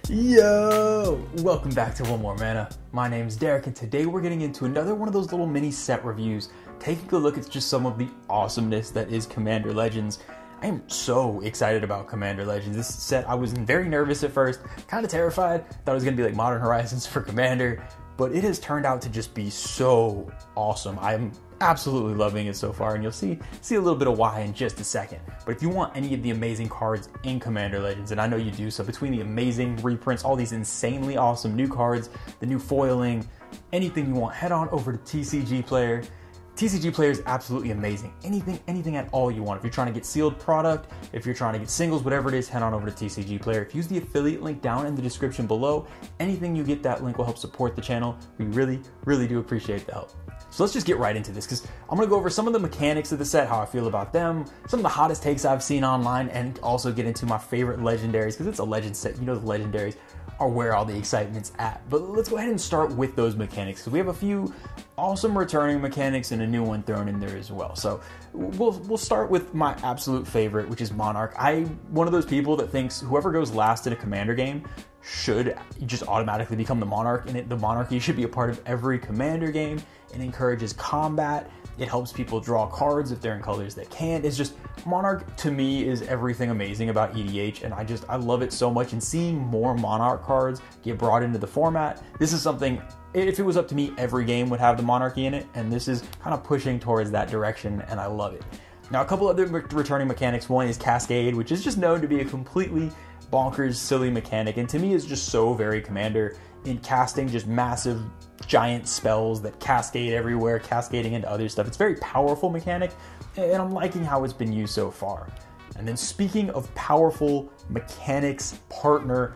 Yo! Welcome back to One More Mana. My name's Derik, and today we're getting into another one of those little mini set reviews, taking a look at just some of the awesomeness that is Commander Legends. I am so excited about Commander Legends. This set, I was very nervous at first, kind of terrified, thought it was going to be like Modern Horizons for Commander, but it has turned out to just be so awesome. I'm absolutely loving it so far, and you'll see a little bit of why in just a second. But if you want any of the amazing cards in Commander Legends, and I know you do, so between the amazing reprints, all these insanely awesome new cards, the new foiling, anything you want, head on over to TCG Player. TCG Player is absolutely amazing. Anything at all you want. If you're trying to get sealed product, if you're trying to get singles, whatever it is, head on over to TCG Player. If you use the affiliate link down in the description below, anything you get, that link will help support the channel. We really do appreciate the help. So let's just get right into this, because I'm going to go over some of the mechanics of the set, how I feel about them, some of the hottest takes I've seen online, and also get into my favorite legendaries, because it's a legend set. You know the legendaries are where all the excitement's at. But let's go ahead and start with those mechanics, because we have a few awesome returning mechanics and a new one thrown in there as well. So we'll start with my absolute favorite, which is Monarch. I'm one of those people that thinks whoever goes last in a Commander game should just automatically become the Monarch, and the Monarchy should be a part of every Commander game. It encourages combat. It helps people draw cards if they're in colors that can't. It's just, Monarch to me is everything amazing about EDH, and I love it so much. And seeing more Monarch cards get brought into the format, this is something, if it was up to me, every game would have the Monarchy in it, and this is kind of pushing towards that direction, and I love it. Now, a couple other returning mechanics. One is Cascade, which is just known to be a completely bonkers, silly mechanic, and to me is just so very Commander in casting just massive, giant spells that cascade everywhere, cascading into other stuff. It's a very powerful mechanic, and I'm liking how it's been used so far. And then speaking of powerful mechanics, Partner,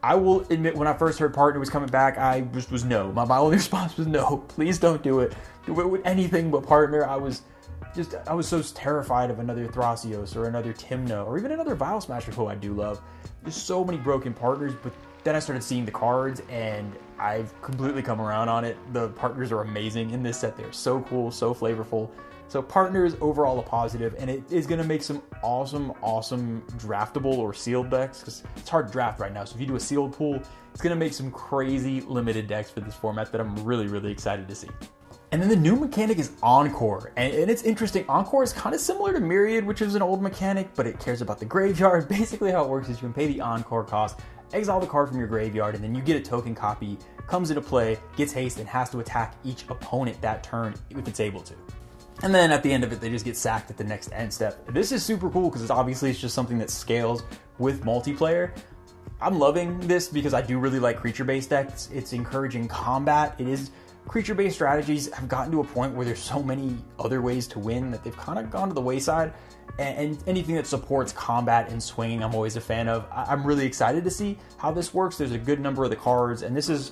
I will admit when I first heard Partner was coming back, I just was no. My only response was no, please don't do it. Do it with anything but Partner. I was so terrified of another Thrasios or another Tymna or even another Vial Smasher, who I do love. There's so many broken partners, but then I started seeing the cards and I've completely come around on it. The partners are amazing in this set. They're so cool, so flavorful. So Partners overall a positive, and it is going to make some awesome draftable or sealed decks, because it's hard to draft right now. So if you do a sealed pool, it's going to make some crazy limited decks for this format that I'm really excited to see. And then the new mechanic is Encore, and it's interesting. Encore is kind of similar to Myriad, which is an old mechanic, but it cares about the graveyard. Basically how it works is you can pay the Encore cost, exile the card from your graveyard, and then you get a token copy, comes into play, gets haste, and has to attack each opponent that turn if it's able to. And then at the end of it, they just get sacked at the next end step. This is super cool because it's just something that scales with multiplayer. I'm loving this because I do really like creature-based decks. It's encouraging combat. It is creature-based strategies have gotten to a point where there's so many other ways to win that they've kind of gone to the wayside. And anything that supports combat and swinging, I'm always a fan of. I'm really excited to see how this works. There's a good number of the cards, and this is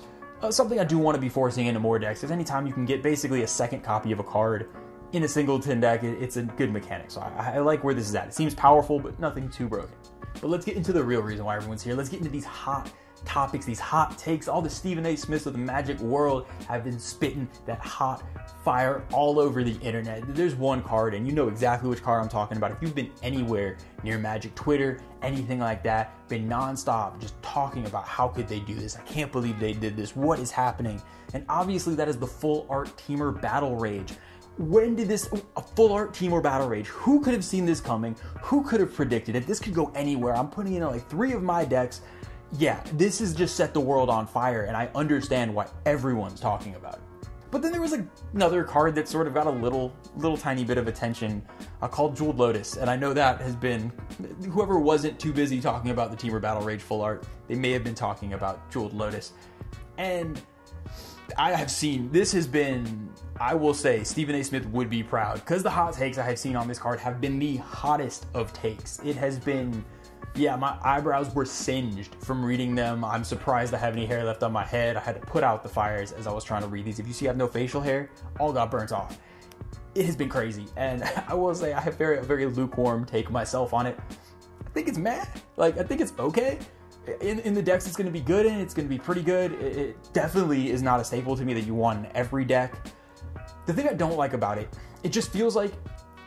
something I do want to be forcing into more decks. Because anytime you can get basically a second copy of a card in a singleton deck, it's a good mechanic. So I like where this is at. It seems powerful, but nothing too broken. But let's get into the real reason why everyone's here. Let's get into these hot topics, these hot takes. All the Stephen A. Smiths of the Magic world have been spitting that hot fire all over the internet. There's one card, and you know exactly which card I'm talking about. If you've been anywhere near Magic Twitter, anything like that, been nonstop just talking about how could they do this? I can't believe they did this. What is happening? And obviously that is the Full Art Teamer Battle Rage. When did a Full Art Teamer Battle Rage? Who could have seen this coming? Who could have predicted it? This could go anywhere. I'm putting in like 3 of my decks. Yeah, this has just set the world on fire, and I understand why everyone's talking about it. But then there was another card that sort of got a little tiny bit of attention called Jeweled Lotus, and I know that has been, whoever wasn't too busy talking about the Teamer Battle Rage Full Art, they may have been talking about Jeweled Lotus. And I have seen, this has been, I will say, Stephen A. Smith would be proud, because the hot takes I have seen on this card have been the hottest of takes. It has been, yeah, my eyebrows were singed from reading them. I'm surprised I have any hair left on my head. I had to put out the fires as I was trying to read these. If you see I have no facial hair, all got burnt off. It has been crazy, and I will say I have a very lukewarm take myself on it. I think it's meh. I think it's okay. In the decks it's going to be good, and it's going to be pretty good. It definitely is not a staple to me that you want in every deck. The thing I don't like about it, it just feels like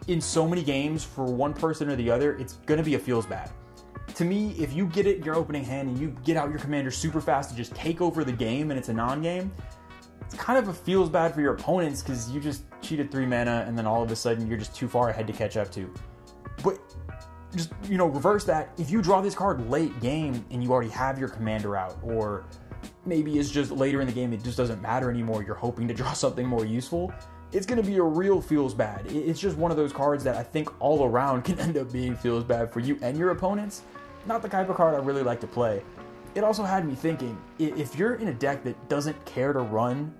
in so many games, for one person or the other, it's going to be a feels bad. To me, if you get it in your opening hand and you get out your commander super fast to just take over the game and it's a non-game, it's kind of feels bad for your opponents because you just cheated 3 mana and then all of a sudden you're just too far ahead to catch up to. But just, reverse that. If you draw this card late game and you already have your commander out, or maybe it's just later in the game, it just doesn't matter anymore, you're hoping to draw something more useful, it's going to be a real feels bad. It's just one of those cards that I think all around can end up being feels bad for you and your opponents. Not the type of card I really like to play. It also had me thinking, if you're in a deck that doesn't care to run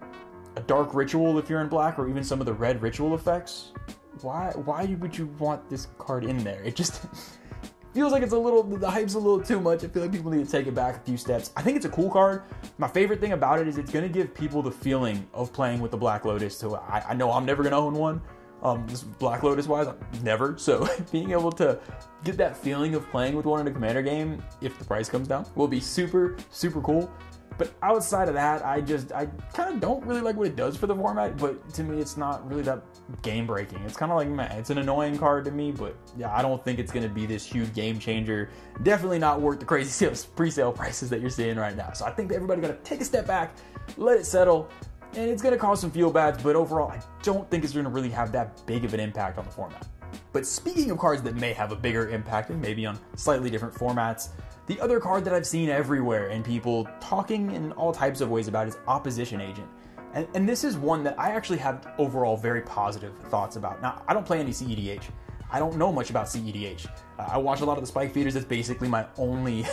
a dark ritual if you're in black, or even some of the red ritual effects, why would you want this card in there? It just feels like the hype's a little too much. I feel like people need to take it back a few steps. I think it's a cool card. My favorite thing about it is it's going to give people the feeling of playing with the Black Lotus. So I know I'm never going to own one. This Black Lotus wise, never. So being able to get that feeling of playing with one in a commander game, if the price comes down, will be super, super cool. But outside of that, I kind of don't really like what it does for the format, but to me, it's not really that game breaking. It's kind of like, man, it's an annoying card to me, but yeah, I don't think it's going to be this huge game changer. Definitely not worth the crazy pre-sale prices that you're seeing right now. So I think that everybody got to take a step back, let it settle, and it's going to cause some feel bads, but overall, I don't think it's going to really have that big of an impact on the format. But speaking of cards that may have a bigger impact and maybe on slightly different formats, the other card that I've seen everywhere and people talking in all types of ways about is Opposition Agent. And this is one that I actually have overall very positive thoughts about. Now, I don't play any CEDH. I don't know much about CEDH. I watch a lot of the Spike Feeders. That's basically my only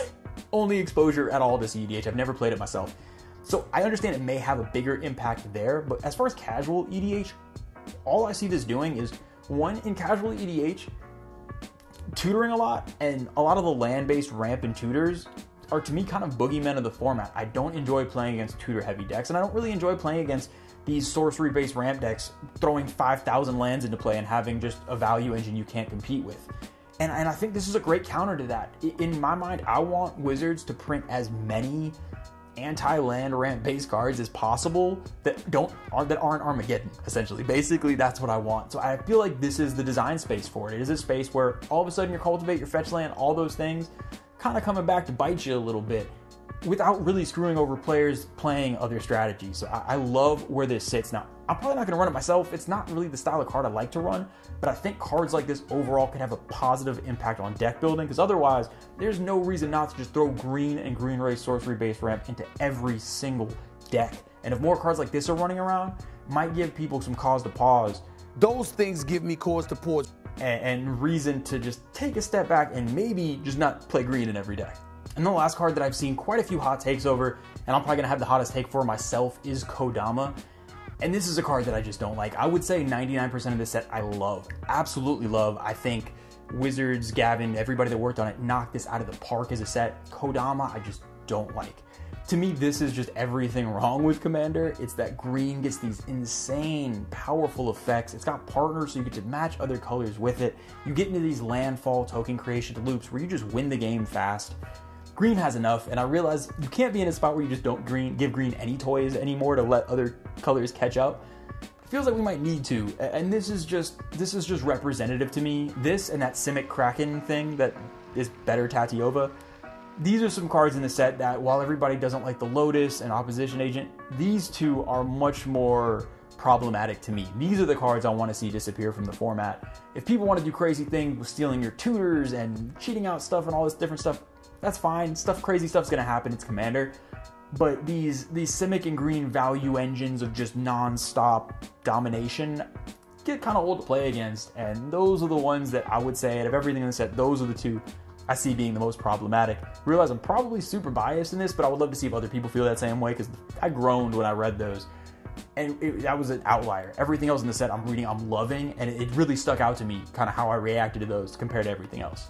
exposure at all to CEDH. I've never played it myself. So I understand it may have a bigger impact there, but as far as casual EDH, all I see this doing is, one, in casual EDH, tutoring a lot, and a lot of the land-based ramp and tutors are to me kind of boogeymen of the format. I don't enjoy playing against tutor-heavy decks, and I don't really enjoy playing against these sorcery-based ramp decks throwing 5,000 lands into play and having just a value engine you can't compete with. And I think this is a great counter to that. In my mind, I want Wizards to print as many anti-land ramp based cards as possible that aren't Armageddon, essentially. Basically, that's what I want. So I feel like this is the design space for it. It is a space where all of a sudden your cultivate, your fetch land, all those things kind of coming back to bite you a little bit without really screwing over players playing other strategies. So I love where this sits. Now, I'm probably not going to run it myself. It's not really the style of card I like to run, but I think cards like this overall could have a positive impact on deck building, because otherwise, there's no reason not to just throw green and green ray sorcery-based ramp into every single deck. And if more cards like this are running around, might give people some cause to pause. Those things give me cause to pause. And reason to just take a step back and maybe just not play green in every deck. And the last card that I've seen quite a few hot takes over, and I'm probably going to have the hottest take for myself, is Kodama. And this is a card that I just don't like. I would say 99% of this set I love. Absolutely love. I think Wizards, Gavin, everybody that worked on it knocked this out of the park as a set. Kodama, I just don't like. To me, this is just everything wrong with Commander. It's that green gets these insane, powerful effects. It's got partners, so you get to match other colors with it. You get into these landfall token creation loops where you just win the game fast. Green has enough, and I realize you can't be in a spot where you just don't give green any toys anymore to let other colors catch up. It feels like we might need to, and this is just representative to me. This and that Simic Kraken thing that is better Tatiova. These are some cards in the set that, while everybody doesn't like the Lotus and Opposition Agent, these two are much more problematic to me. These are the cards I want to see disappear from the format. If people want to do crazy things with stealing your tutors and cheating out stuff and all this different stuff, that's fine. Crazy stuff's gonna happen. It's Commander. But these Simic and green value engines of just non-stop domination get kind of old to play against. And those are the ones that I would say, out of everything in the set, those are the two I see being the most problematic. Realize I'm probably super biased in this, but I would love to see if other people feel that same way, because I groaned when I read those. And that was an outlier. Everything else in the set I'm reading, I'm loving, and it really stuck out to me, kind of how I reacted to those compared to everything else.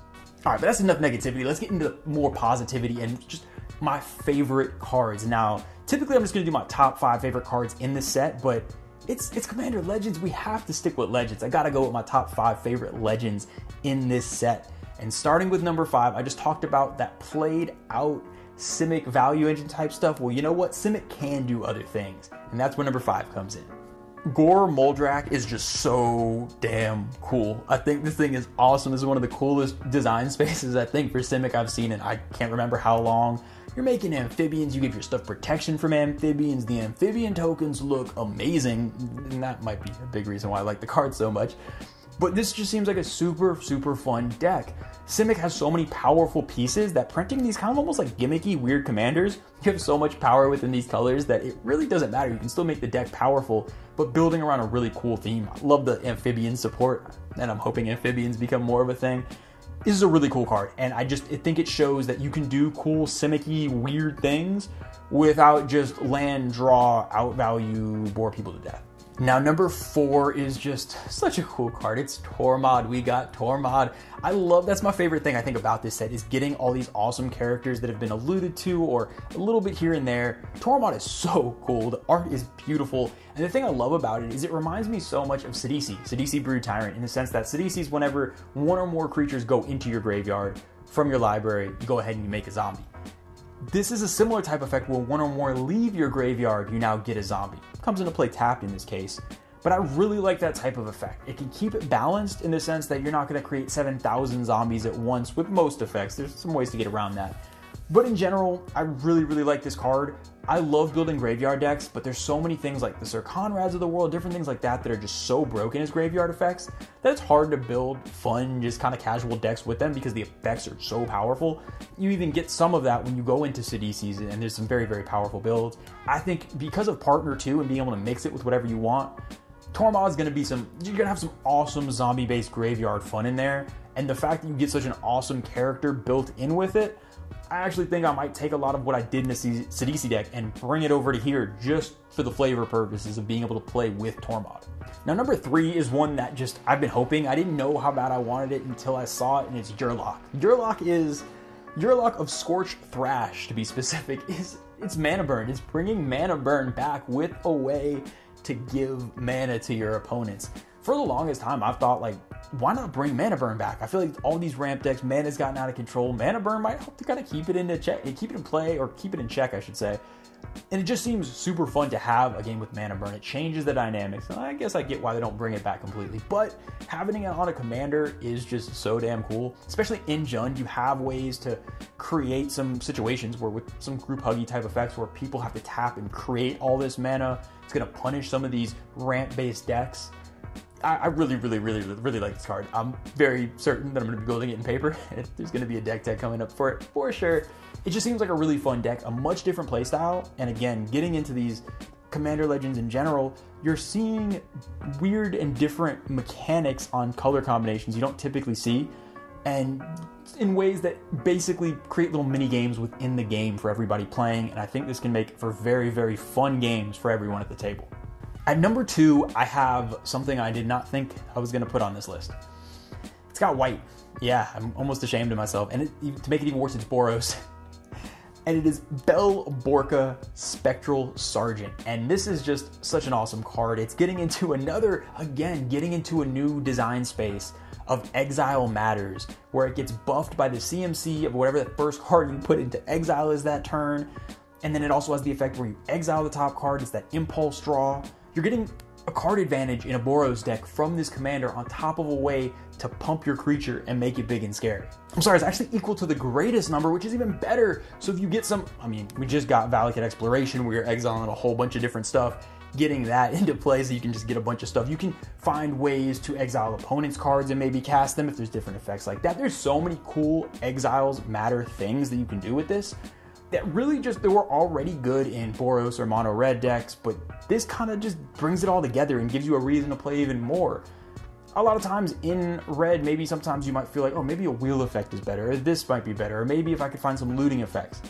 All right, but that's enough negativity. Let's get into more positivity and just my favorite cards. Now, typically I'm just going to do my top 5 favorite cards in this set, but it's Commander Legends. We have to stick with Legends. I got to go with my top 5 favorite Legends in this set. And starting with number 5, I just talked about that played out Simic value engine type stuff. Well, you know what? Simic can do other things, and that's where number 5 comes in. Gore Moledrak is just so damn cool. I think this thing is awesome. This is one of the coolest design spaces, I think, for Simic I've seen in I can't remember how long. You're making amphibians, you give your stuff protection from amphibians. The amphibian tokens look amazing, and that might be a big reason why I like the card so much. But this just seems like a super fun deck. Simic has so many powerful pieces that printing these kind of almost like gimmicky, weird commanders, you have so much power within these colors that it really doesn't matter. You can still make the deck powerful, but building around a really cool theme. I love the amphibian support, and I'm hoping amphibians become more of a thing. This is a really cool card, and I think it shows that you can do cool, Simic-y, weird things without just land, draw, outvalue, bore people to death. Now, number 4 is just such a cool card. It's Tormad. We got Tormad. That's my favorite thing I think about this set is getting all these awesome characters that have been alluded to or a little bit here and there. Tormad is so cool. The art is beautiful. And the thing I love about it is it reminds me so much of Sidisi Brood Tyrant, in the sense that Sidisi is whenever one or more creatures go into your graveyard from your library, you go ahead and you make a zombie. This is a similar type effect where one or more leave your graveyard, you now get a zombie. Comes into play tapped in this case, but I really like that type of effect. It can keep it balanced in the sense that you're not going to create 7,000 zombies at once with most effects. There's some ways to get around that. But in general, I really like this card. I love building graveyard decks, but there's so many things like the Sir Conrads of the world, different things like that that are just so broken as graveyard effects that it's hard to build fun, just kind of casual decks with them because the effects are so powerful. You even get some of that when you go into Sidisi's, and there's some very powerful builds. I think because of Partner 2 and being able to mix it with whatever you want, Tormad is going to be you're going to have some awesome zombie-based graveyard fun in there, and the fact that you get such an awesome character built in with it, I actually think I might take a lot of what I did in the Sidisi deck and bring it over to here just for the flavor purposes of being able to play with Tormad. Now, number 3 is one that just I've been hoping. I didn't know how bad I wanted it until I saw it, and it's Yurlok. Yurlok of Scorch Thrash, to be specific. It's mana burn. It's bringing mana burn back with a way to give mana to your opponents. For the longest time, I've thought, like, why not bring Mana Burn back? I feel like all these ramp decks, mana's gotten out of control. Mana Burn might help to kind of keep it in check, keep it in play, or keep it in check, I should say. And it just seems super fun to have a game with Mana Burn. It changes the dynamics. And I guess I get why they don't bring it back completely. But having it on a commander is just so damn cool. Especially in Jund, you have ways to create some situations where with some group huggy type effects where people have to tap and create all this mana. It's going to punish some of these ramp-based decks. I really like this card. I'm very certain that I'm going to be building it in paper. There's going to be a deck tag coming up for it for sure. It just seems like a really fun deck, a much different playstyle. And again, getting into these Commander Legends in general, you're seeing weird and different mechanics on color combinations you don't typically see, and in ways that basically create little mini games within the game for everybody playing. And I think this can make for very fun games for everyone at the table. At number 2, I have something I did not think I was going to put on this list. It's got white. Yeah, I'm almost ashamed of myself. And to make it even worse, it's Boros. And it is Bel Borca Spectral Sergeant. And this is just such an awesome card. It's getting into getting into a new design space of Exile Matters, where it gets buffed by the CMC of whatever the first card you put into exile is that turn. And then it also has the effect where you exile the top card. It's that impulse draw. You're getting a card advantage in a Boros deck from this commander on top of a way to pump your creature and make it big and scary. I'm sorry, it's actually equal to the greatest number, which is even better. So if you get we just got Valakut Exploration where you're exiling a whole bunch of different stuff, getting that into play so you can just get a bunch of stuff. You can find ways to exile opponents' cards and maybe cast them if there's different effects like that. There's so many cool Exiles Matter things that you can do with this that really they were already good in Boros or Mono Red decks, but this kind of just brings it all together and gives you a reason to play even more. A lot of times in Red, maybe sometimes you might feel like, oh, maybe a wheel effect is better, or this might be better, or maybe if I could find some looting effects.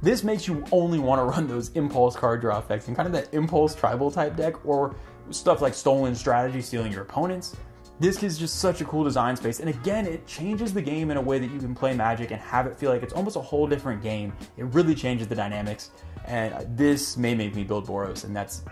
This makes you only want to run those impulse card draw effects and kind of that impulse tribal type deck, or stuff like Stolen Strategy, stealing your opponents. This is just such a cool design space, and again, it changes the game in a way that you can play Magic and have it feel like it's almost a whole different game. It really changes the dynamics, and this may make me build Boros, and that's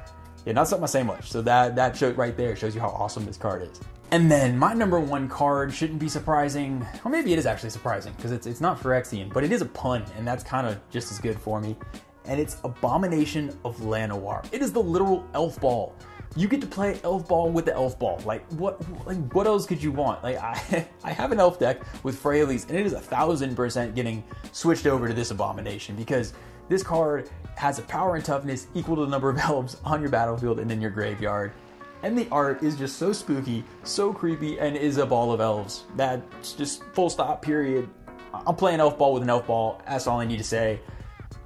not something I say much. So that show right there shows you how awesome this card is. And then my number 1 card shouldn't be surprising, or maybe it is actually surprising because it's not Phyrexian, but it is a pun, and that's kind of just as good for me. And it's Abomination of Lanoir. It is the literal elf ball You get to play elf ball with the elf ball. Like what else could you want? Like I have an elf deck with Freyalise, and it is 1000% getting switched over to this Abomination, because this card has a power and toughness equal to the number of elves on your battlefield and in your graveyard. And the art is just so spooky, so creepy, and is a ball of elves. That's just full stop, period. I'm playing elf ball with an elf ball. That's all I need to say.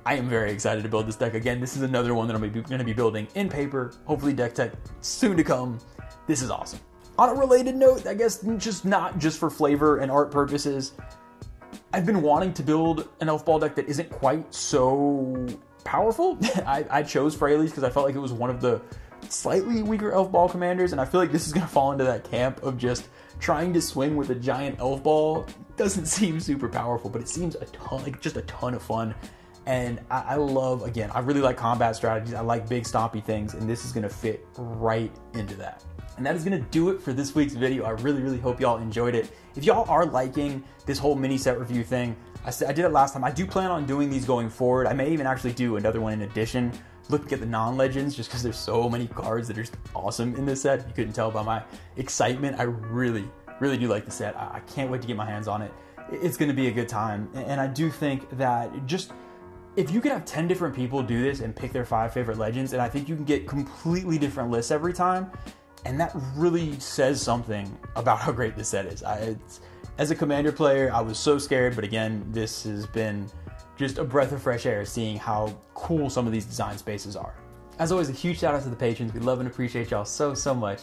I am very excited to build this deck. Again, this is another one that I'm going to be building in paper. Hopefully deck tech soon to come. This is awesome. On a related note, I guess just not just for flavor and art purposes, I've been wanting to build an elf ball deck that isn't quite so powerful. I chose Freyalise because I felt like it was one of the slightly weaker elf ball commanders, and I feel like this is going to fall into that camp of just trying to swing with a giant elf ball. Doesn't seem super powerful, but it seems a ton, like just a ton of fun. And I love, again, I really like combat strategies. I like big stompy things, and this is going to fit right into that. And that is going to do it for this week's video. I really, really hope y'all enjoyed it. If y'all are liking this whole mini set review thing, I did it last time. I do plan on doing these going forward. I may even actually do another one in addition, looking at the non-legends, just because there's so many cards that are awesome in this set. You couldn't tell by my excitement. I really, really do like the set. I can't wait to get my hands on it. It's going to be a good time. And I do think that just, if you could have 10 different people do this and pick their 5 favorite legends, and I think you can get completely different lists every time, and that really says something about how great this set is. As a Commander player, I was so scared, but again, this has been just a breath of fresh air seeing how cool some of these design spaces are. As always, a huge shout out to the patrons. We love and appreciate y'all so, so much.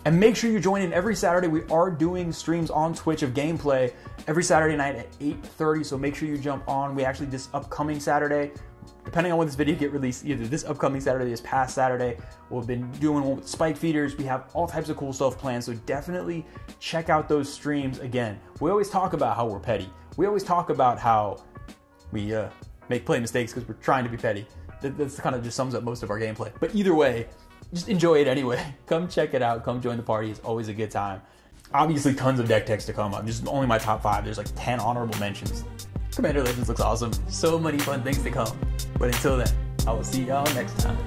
And make sure you join in every Saturday. We are doing streams on Twitch of gameplay every Saturday night at 8:30, so make sure you jump on. We actually, this upcoming Saturday, depending on when this video get released, either this upcoming Saturday or this past Saturday, we've been doing one with spike feeders. We have all types of cool stuff planned, so definitely check out those streams. Again, we always talk about how we're petty. We always talk about how we make play mistakes because we're trying to be petty. That's kind of just sums up most of our gameplay. But either way, just enjoy it anyway. Come check it out. Come join the party. It's always a good time. Obviously, tons of deck techs to come up. This is only my top 5. There's like 10 honorable mentions. Commander Legends looks awesome. So many fun things to come. But until then, I will see y'all next time.